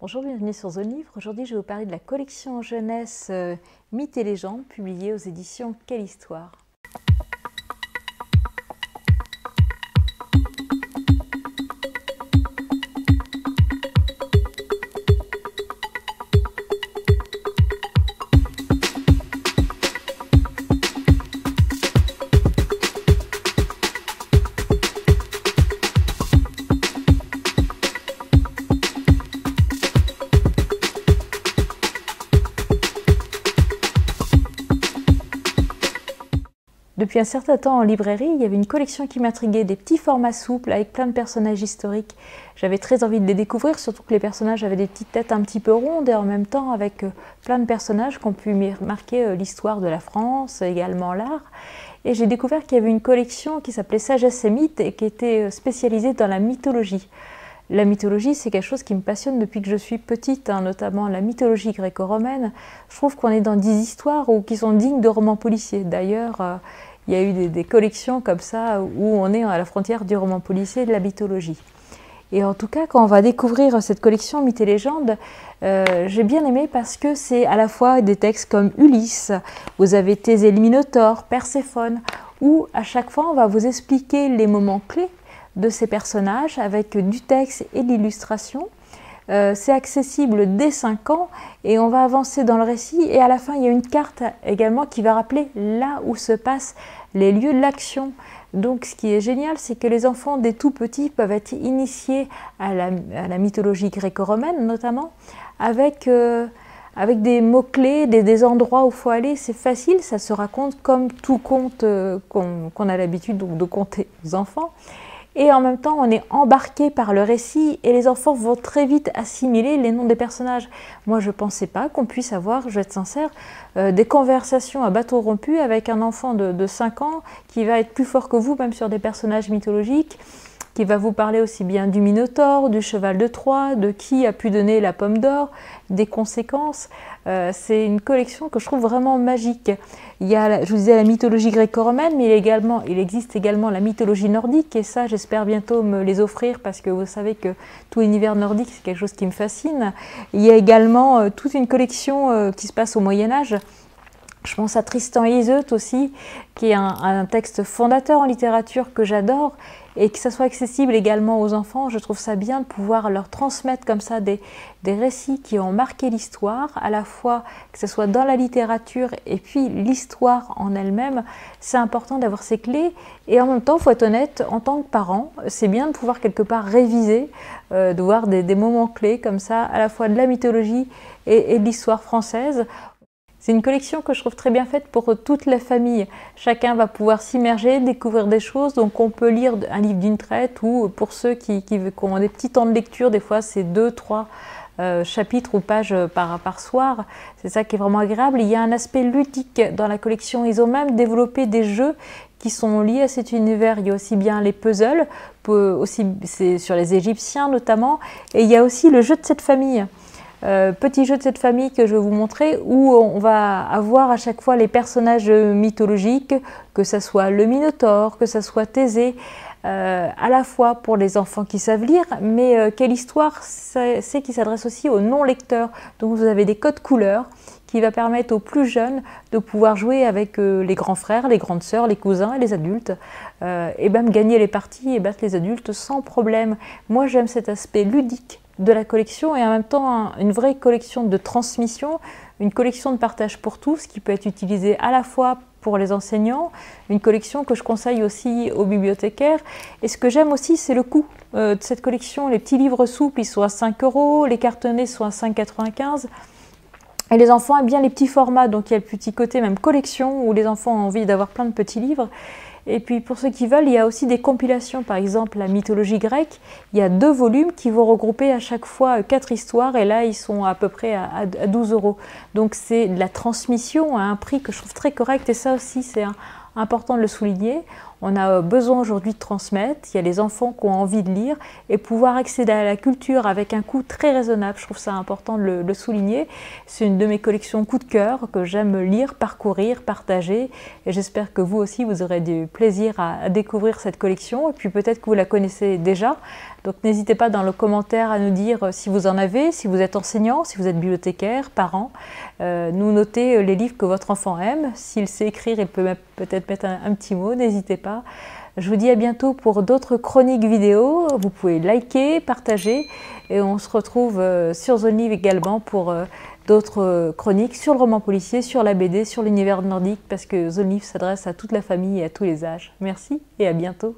Bonjour, bienvenue sur Zone Livre. Aujourd'hui, je vais vous parler de la collection jeunesse Mythes et légendes, publiée aux éditions Quelle Histoire. Depuis un certain temps en librairie, il y avait une collection qui m'intriguait, des petits formats souples avec plein de personnages historiques. J'avais très envie de les découvrir, surtout que les personnages avaient des petites têtes un petit peu rondes et en même temps avec plein de personnages qui ont pu marquer l'histoire de la France, également l'art. Et j'ai découvert qu'il y avait une collection qui s'appelait Sagesse et Mythes et qui était spécialisée dans la mythologie. La mythologie, c'est quelque chose qui me passionne depuis que je suis petite, notamment la mythologie gréco-romaine. Je trouve qu'on est dans des histoires qui sont dignes de romans policiers. D'ailleurs, il y a eu des collections comme ça où on est à la frontière du roman policier et de la mythologie. Et en tout cas, quand on va découvrir cette collection Mythes et légendes, j'ai bien aimé parce que c'est à la fois des textes comme Ulysse, vous avez Thésée le Minotaure, Perséphone, où à chaque fois on va vous expliquer les moments clés de ces personnages avec du texte et de l'illustration. C'est accessible dès 5 ans et on va avancer dans le récit et à la fin il y a une carte également qui va rappeler là où se passent les lieux de l'action. Donc ce qui est génial, c'est que les enfants dès tout petits peuvent être initiés à la mythologie gréco-romaine notamment avec des mots-clés, des endroits où il faut aller. C'est facile, ça se raconte comme tout conte qu'on a l'habitude de conter aux enfants. Et en même temps, on est embarqué par le récit et les enfants vont très vite assimiler les noms des personnages. Moi, je ne pensais pas qu'on puisse avoir, je vais être sincère, des conversations à bâton rompu avec un enfant de 5 ans qui va être plus fort que vous, même sur des personnages mythologiques, qui va vous parler aussi bien du Minotaure, du cheval de Troie, de qui a pu donner la pomme d'or, des conséquences. C'est une collection que je trouve vraiment magique. Il y a, je vous disais, la mythologie gréco-romaine, mais il existe également la mythologie nordique, et ça, j'espère bientôt me les offrir, parce que vous savez que tout l'univers nordique, c'est quelque chose qui me fascine. Il y a également toute une collection qui se passe au Moyen-Âge. Je pense à Tristan et Iseut aussi, qui est un texte fondateur en littérature que j'adore, et que ça soit accessible également aux enfants. Je trouve ça bien de pouvoir leur transmettre comme ça des récits qui ont marqué l'histoire, à la fois que ce soit dans la littérature et puis l'histoire en elle-même. C'est important d'avoir ces clés, et en même temps, il faut être honnête, en tant que parent, c'est bien de pouvoir quelque part réviser, de voir des moments clés comme ça, à la fois de la mythologie et de l'histoire française. C'est une collection que je trouve très bien faite pour toute la famille. Chacun va pouvoir s'immerger, découvrir des choses. Donc on peut lire un livre d'une traite, ou pour ceux qui ont des petits temps de lecture, des fois c'est 2-3 chapitres ou pages par soir. C'est ça qui est vraiment agréable. Il y a un aspect ludique dans la collection. Ils ont même développé des jeux qui sont liés à cet univers. Il y a aussi bien les puzzles, c'est sur les Égyptiens notamment, et il y a aussi le jeu de cette famille. Petit jeu de cette famille que je vais vous montrer, où on va avoir à chaque fois les personnages mythologiques, que ce soit le Minotaure, que ce soit Thésée, à la fois pour les enfants qui savent lire, mais Quelle Histoire, c'est qui s'adresse aussi aux non-lecteurs. Donc vous avez des codes couleurs qui va permettre aux plus jeunes de pouvoir jouer avec les grands frères, les grandes sœurs, les cousins et les adultes, et même gagner les parties et battre les adultes sans problème. Moi j'aime cet aspect ludique de la collection et en même temps une vraie collection de transmission, une collection de partage pour tous qui peut être utilisée à la fois pour les enseignants, une collection que je conseille aussi aux bibliothécaires. Et ce que j'aime aussi, c'est le coût de cette collection. Les petits livres souples, ils sont à 5 €, les cartonnés sont à 5,95 €. Et les enfants aiment bien les petits formats, donc il y a le petit côté même collection où les enfants ont envie d'avoir plein de petits livres. Et puis pour ceux qui veulent, il y a aussi des compilations, par exemple la mythologie grecque. Il y a 2 volumes qui vont regrouper à chaque fois 4 histoires, et là ils sont à peu près à 12 €. Donc c'est de la transmission à un prix que je trouve très correct, et ça aussi c'est important de le souligner. On a besoin aujourd'hui de transmettre, il y a les enfants qui ont envie de lire et pouvoir accéder à la culture avec un coût très raisonnable. Je trouve ça important de le souligner. C'est une de mes collections coup de cœur que j'aime lire, parcourir, partager et j'espère que vous aussi vous aurez du plaisir à découvrir cette collection et puis peut-être que vous la connaissez déjà. Donc n'hésitez pas dans le commentaire à nous dire si vous en avez, si vous êtes enseignant, si vous êtes bibliothécaire, parent. Nous noter les livres que votre enfant aime. S'il sait écrire, il peut peut-être mettre un petit mot, n'hésitez pas. Je vous dis à bientôt pour d'autres chroniques vidéo. Vous pouvez liker, partager et on se retrouve sur Zone Livre également pour d'autres chroniques sur le roman policier, sur la BD, sur l'univers nordique parce que Zone Livre s'adresse à toute la famille et à tous les âges. Merci et à bientôt.